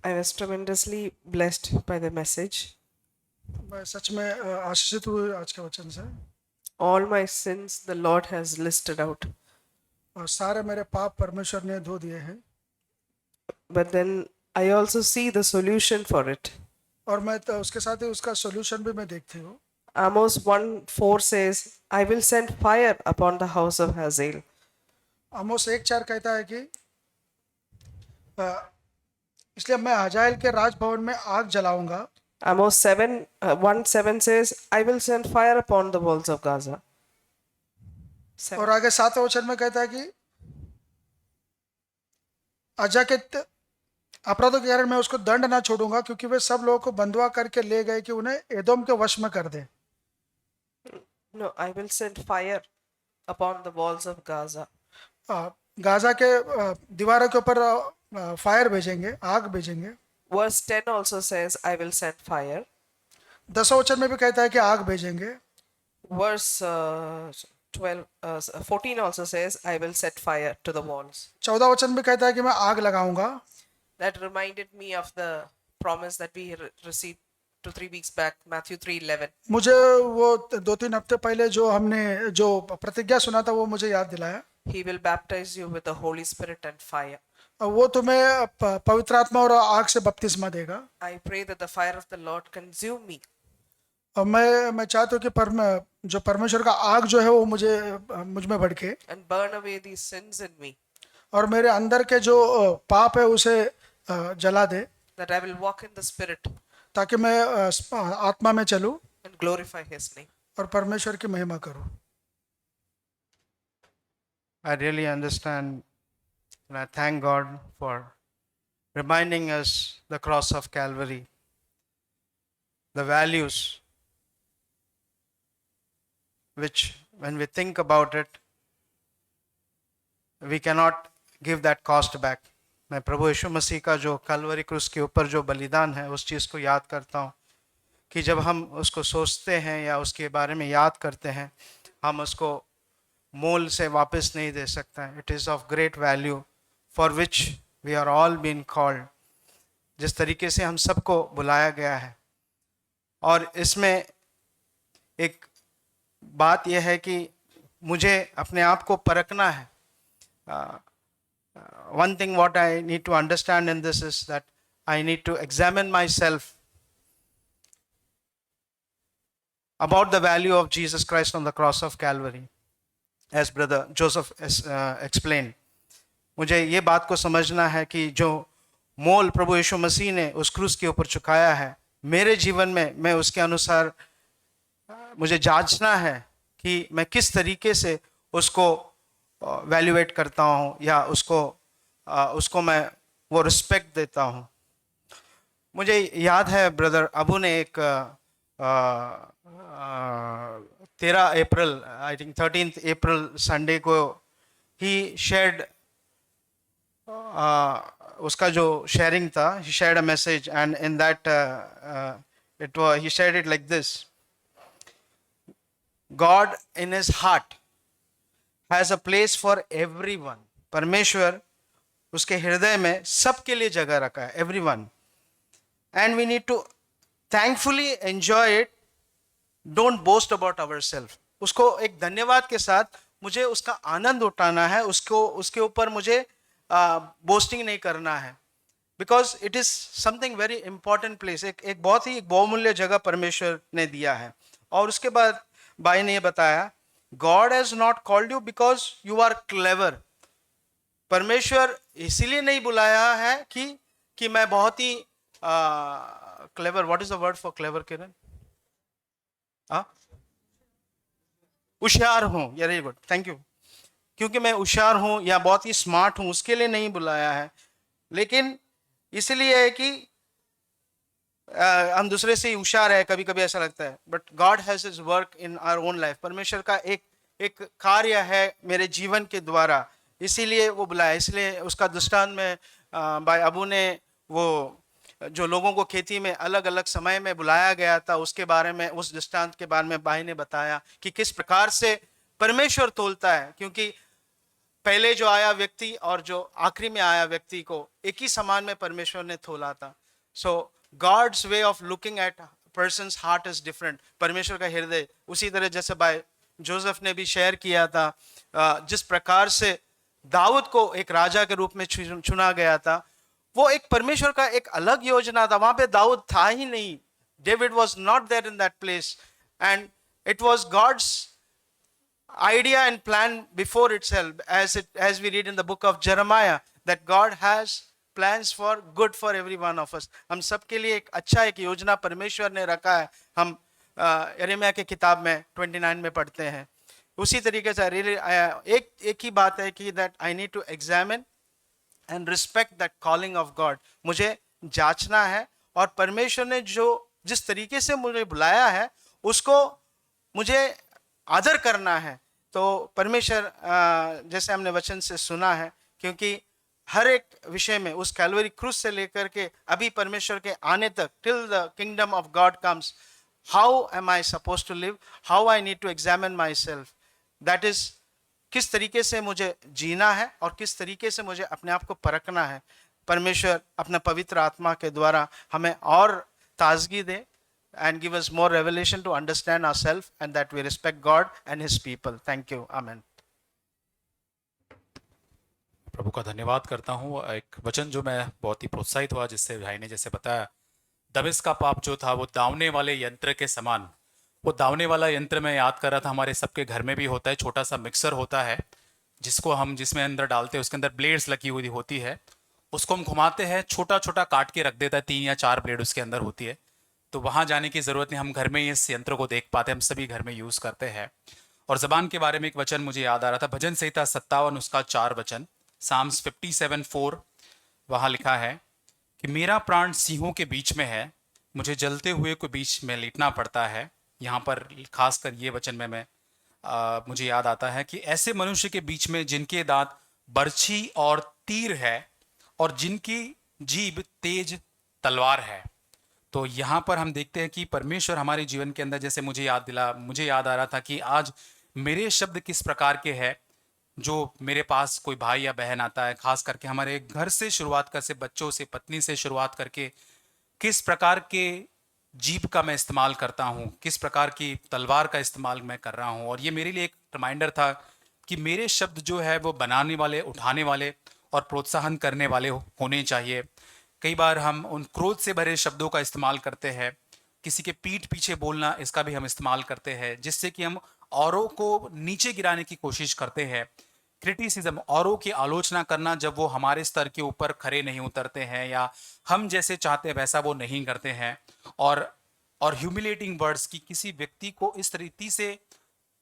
I was tremendously blessed by the message. मैं सच में आशीषित हुए आज के वचन से। All my sins the Lord has listed out. और सारे मेरे पाप परमेश्वर ने धो दिए हैं। But then I also see the solution for it. और मैं तो उसके साथ ही उसका सॉल्यूशन भी मैं देखती हूँ। Amos 1:4 says, I will send fire upon the house of Hazael. आमोस 1:4 कहता है कि अ, इसलिए मैं हजाएल के राजभवन में आग जलाऊंगा। Amos 1:7 says, I will send fire upon the walls of Gaza. और 7. आगे 7वें वचन में कहता है कि अजा के अपराधों के कारण मैं उसको दंड ना छोड़ूंगा, क्योंकि वे सब लोगों को बंधुआ करके ले गए कि उन्हें एदोम के वश में कर दे। No, I will send fire upon the walls of Gaza. Gaza के दीवारों के ऊपर फायर भेजेंगे, आग भेजेंगे। Verse 10 also says, I will send fire. 10वें वचन में भी कहता है कि आग भेजेंगे। Verse 14 also says, I will set fire to the walls. 14 वचन भी कहता है कि मैं आग लगाऊंगा। That reminded me of the promise that we received 2-3 weeks back, Matthew 3:11. मुझे वो 2-3 हफ्ते पहले जो हमने जो प्रतिज्ञा सुना था वो मुझे याद दिलाया। He will baptize you with the Holy Spirit and fire. वो तुम्हें पवित्र आत्मा और आग से बपतिस्मा देगा। I pray that the fire of the Lord consume me. और मैं चाहता हूँ कि जो परमेश्वर का आग जो है वो मुझ में भड़के and burn away these sins in me, और मेरे अंदर के जो पाप है उसे जला दे, that I will walk in the Spirit ताकि मैं आत्मा में चलूं and glorify His name. और परमेश्वर की महिमा करूं। I really understand, and I thank God for reminding us the cross of Calvary, the values which, when we think about it, we cannot give that cost back. मैं प्रभु यीशु मसीह का जो कलवरी क्रूस के ऊपर जो बलिदान है उस चीज़ को याद करता हूँ कि जब हम उसको सोचते हैं या उसके बारे में याद करते हैं, हम उसको मोल से वापस नहीं दे सकते हैं। It is of great value for which we are all been called. जिस तरीके से हम सबको बुलाया गया है, और इसमें एक बात यह है कि मुझे अपने आप को परखना है। One thing what I need to understand in this is that I need to examine myself about the value of Jesus Christ on the cross of Calvary, as brother Joseph explained. मुझे ये बात को समझना है कि जो मोल प्रभु यीशु मसीह ने उस क्रूस के ऊपर चुकाया है, मेरे जीवन में मैं उसके अनुसार मुझे जांचना है कि मैं किस तरीके से उसको वैल्यूएट करता हूँ या उसको मैं वो रिस्पेक्ट देता हूँ। मुझे याद है ब्रदर अबू ने एक 13 अप्रैल, आई थिंक 13 अप्रैल संडे को ही शेयर्ड, उसका जो शेयरिंग था, he shared a message and in that he shared it like this: God in his heart has a place for everyone. परमेश्वर उसके हृदय में सबके लिए जगह रखा है, everyone. And we need to thankfully enjoy it. Don't boast about ourselves. उसको एक धन्यवाद के साथ मुझे उसका आनंद उठाना है, उसके ऊपर मुझे बोस्टिंग नहीं करना है, because it is something very important place. एक बहुत ही बहुमूल्य जगह परमेश्वर ने दिया है। और उसके बाद भाई ने ये बताया, God has not called you because you are clever. परमेश्वर इसीलिए नहीं बुलाया है कि मैं बहुत ही clever, what is the word for clever Kiran? होशियार हूं, वेरी गुड, थैंक यू। क्योंकि मैं होशियार हूं या बहुत ही स्मार्ट हूं, उसके लिए नहीं बुलाया है, लेकिन इसलिए है कि हम दूसरे से होशियार है, कभी कभी ऐसा लगता है। But God has his work in our own life. परमेश्वर का एक कार्य है मेरे जीवन के द्वारा, इसीलिए वो बुलाया। इसलिए उसका दृष्टांत में भाई अबू ने वो जो लोगों को खेती में अलग अलग समय में बुलाया गया था, उसके बारे में, उस दृष्टांत के बारे में भाई ने बताया कि किस प्रकार से परमेश्वर तोलता है। क्योंकि पहले जो आया व्यक्ति और जो आखिरी में आया व्यक्ति को एक ही समान में परमेश्वर ने तोला था. So God's way of looking at persons heart is different. परमेश्वर का हृदय उसी तरह जैसे भाई जोसेफ ने भी शेयर किया था, जिस प्रकार से दाऊद को एक राजा के रूप में चुना गया था, वो एक परमेश्वर का एक अलग योजना था. वहां पे दाऊद था ही नहीं. David was not there in that place, and it was God's idea and plan before itself, as we read in the book of Jeremiah, that God has plans for good for every one of us. हम सबके लिए एक अच्छा एक योजना परमेश्वर ने रखा है. हम यिर्मयाह के किताब में 29 में पढ़ते हैं. उसी तरीके से एक ही बात है कि that I need to examine and respect that calling of God. मुझे जांचना है और परमेश्वर ने जो जिस तरीके से मुझे बुलाया है उसको मुझे आदर करना है. तो परमेश्वर जैसे हमने वचन से सुना है, क्योंकि हर एक विषय में उस कैलवरी क्रूस से लेकर के अभी परमेश्वर के आने तक, till the kingdom of God comes, how am I suppose to live, how I need to examine my self. That is किस तरीके से मुझे जीना है और किस तरीके से मुझे अपने आप को परखना है. परमेश्वर अपना पवित्र आत्मा के द्वारा हमें और ताजगी दे and give us more revelation to understand ourselves, and that we respect God and His people. Thank you. Amen. प्रभु का धन्यवाद करता हूँ. एक वचन जो मैं बहुत ही प्रोत्साहित हुआ, जिससे भाई ने जैसे बताया, दमिश्क का पाप जो था वो दावने वाले यंत्र के समान. वो दावने वाला यंत्र मैं याद कर रहा था, हमारे सबके घर में भी होता है. छोटा सा मिक्सर होता है जिसमें अंदर डालते हैं, उसके अंदर ब्लेड्स लगी हुई होती है. उसको हम घुमाते हैं, छोटा छोटा काट के रख देता है, 3 या 4 ब्लेड उसके अंदर होती है. तो वहाँ जाने की ज़रूरत नहीं, हम घर में ही इस यंत्र को देख पाते हैं. हम सभी घर में यूज़ करते हैं. और ज़बान के बारे में एक वचन मुझे याद आ रहा था, भजन संहिता 57 उसका 4 वचन, साम्स 57:4. वहाँ लिखा है कि मेरा प्राण सिंहों के बीच में है, मुझे जलते हुए के बीच में लेटना पड़ता है. यहाँ पर खासकर ये वचन में मुझे याद आता है कि ऐसे मनुष्य के बीच में जिनके दांत बर्छी और तीर है और जिनकी जीभ तेज तलवार है. तो यहाँ पर हम देखते हैं कि परमेश्वर हमारे जीवन के अंदर, जैसे मुझे याद आ रहा था कि आज मेरे शब्द किस प्रकार के हैं. जो मेरे पास कोई भाई या बहन आता है, खास करके हमारे घर से शुरुआत कर से, बच्चों से, पत्नी से शुरुआत करके, किस प्रकार के जीभ का मैं इस्तेमाल करता हूँ, किस प्रकार की तलवार का इस्तेमाल मैं कर रहा हूँ. और ये मेरे लिए एक रिमाइंडर था कि मेरे शब्द जो है वो बनाने वाले, उठाने वाले और प्रोत्साहन करने वाले होने चाहिए. कई बार हम उन क्रोध से भरे शब्दों का इस्तेमाल करते हैं, किसी के पीठ पीछे बोलना, इसका भी हम इस्तेमाल करते हैं, जिससे कि हम औरों को नीचे गिराने की कोशिश करते हैं. क्रिटिसिज्म, औरों की आलोचना करना, जब वो हमारे स्तर के ऊपर खरे नहीं उतरते हैं या हम जैसे चाहते हैं वैसा वो नहीं करते हैं. और ह्यूमिलेटिंग वर्ड्स की किसी व्यक्ति को इस तरीके से,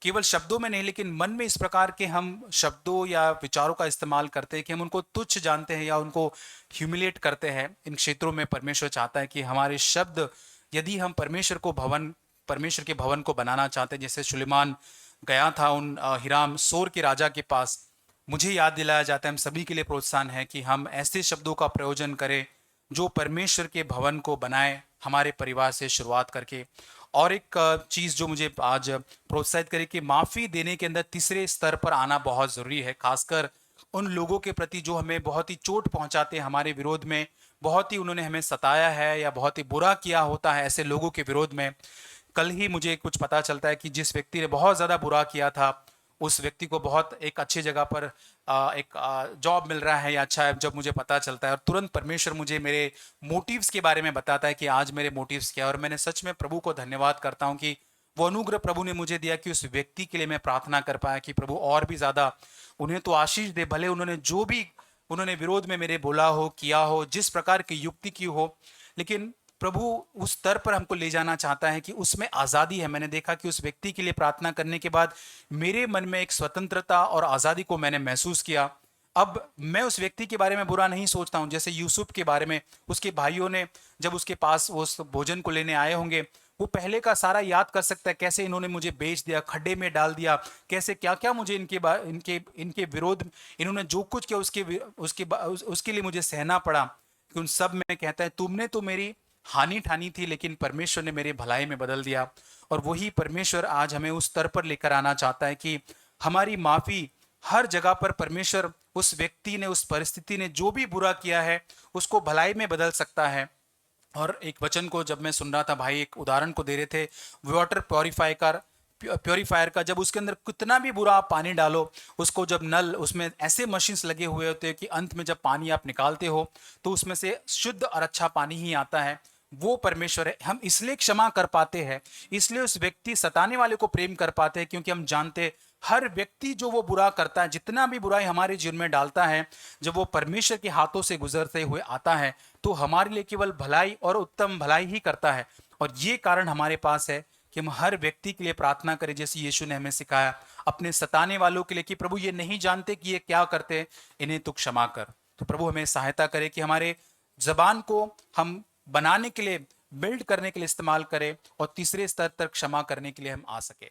केवल शब्दों में नहीं लेकिन मन में इस प्रकार के हम शब्दों या विचारों का इस्तेमाल करते हैं कि हम उनको तुच्छ जानते हैं या उनको ह्यूमिलेट करते हैं. इन क्षेत्रों में परमेश्वर चाहता है कि हमारे शब्द, यदि हम परमेश्वर के भवन को बनाना चाहते हैं, जैसे सुलेमान गया था उन हिराम सोर के राजा के पास, मुझे याद दिलाया जाता है, हम सभी के लिए प्रोत्साहन है कि हम ऐसे शब्दों का प्रयोजन करें जो परमेश्वर के भवन को बनाए, हमारे परिवार से शुरुआत करके. और एक चीज़ जो मुझे आज प्रोत्साहित करे कि माफ़ी देने के अंदर तीसरे स्तर पर आना बहुत ज़रूरी है, खासकर उन लोगों के प्रति जो हमें बहुत ही चोट पहुंचाते हैं, हमारे विरोध में बहुत ही उन्होंने हमें सताया है या बहुत ही बुरा किया होता है. ऐसे लोगों के विरोध में कल ही मुझे कुछ पता चलता है कि जिस व्यक्ति ने बहुत ज़्यादा बुरा किया था, उस व्यक्ति को बहुत एक अच्छी जगह पर एक जॉब मिल रहा है या अच्छा है, जब मुझे पता चलता है. और तुरंत परमेश्वर मुझे मेरे मोटिव्स के बारे में बताता है कि आज मेरे मोटिव्स क्या है. और मैंने सच में प्रभु को धन्यवाद करता हूँ कि वो अनुग्रह प्रभु ने मुझे दिया कि उस व्यक्ति के लिए मैं प्रार्थना कर पाया कि प्रभु और भी ज़्यादा उन्हें तो आशीष दे, भले उन्होंने जो भी उन्होंने विरोध में मेरे बोला हो, किया हो, जिस प्रकार की युक्ति की हो, लेकिन प्रभु उस स्तर पर हमको ले जाना चाहता है कि उसमें आज़ादी है. मैंने देखा कि उस व्यक्ति के लिए प्रार्थना करने के बाद मेरे मन में एक स्वतंत्रता और आज़ादी को मैंने महसूस किया. अब मैं उस व्यक्ति के बारे में बुरा नहीं सोचता हूँ. जैसे यूसुफ के बारे में, उसके भाइयों ने जब उसके पास वो भोजन को लेने आए होंगे, वो पहले का सारा याद कर सकता है, कैसे इन्होंने मुझे बेच दिया, खड्डे में डाल दिया, कैसे क्या क्या मुझे इनके विरोध इन्होंने जो कुछ किया उसके लिए मुझे सहना पड़ा. उन सब में कहता है तुमने तो मेरी हानि ठानी थी, लेकिन परमेश्वर ने मेरी भलाई में बदल दिया. और वही परमेश्वर आज हमें उस स्तर पर लेकर आना चाहता है कि हमारी माफ़ी हर जगह पर परमेश्वर उस व्यक्ति ने, उस परिस्थिति ने जो भी बुरा किया है उसको भलाई में बदल सकता है। और एक वचन को जब मैं सुन रहा था, भाई एक उदाहरण को दे रहे थे वाटर प्योरीफायर का, जब उसके अंदर कितना भी बुरा आप पानी डालो, उसको जब नल, उसमें ऐसे मशीन्स लगे हुए होते हैं कि अंत में जब पानी आप निकालते हो तो उसमें से शुद्ध और अच्छा पानी ही आता है। वो परमेश्वर है। हम इसलिए क्षमा कर पाते हैं, इसलिए उस व्यक्ति सताने वाले को प्रेम कर पाते हैं, क्योंकि हम जानते हैं हर व्यक्ति जो वो बुरा करता है, जितना भी बुराई हमारे जीवन में डालता है, जब वो परमेश्वर के हाथों से गुजरते हुए आता है तो हमारे लिए केवल भलाई और उत्तम भलाई ही करता है। और ये कारण हमारे पास है कि हम हर व्यक्ति के लिए प्रार्थना करें, जैसे यीशु ने हमें सिखाया अपने सताने वालों के लिए कि प्रभु ये नहीं जानते कि ये क्या करते हैं, इन्हें तू क्षमा कर। तो प्रभु हमें सहायता करे कि हमारे जबान को हम बनाने के लिए, बिल्ड करने के लिए इस्तेमाल करें और तीसरे स्तर तक क्षमा करने के लिए हम आ सके।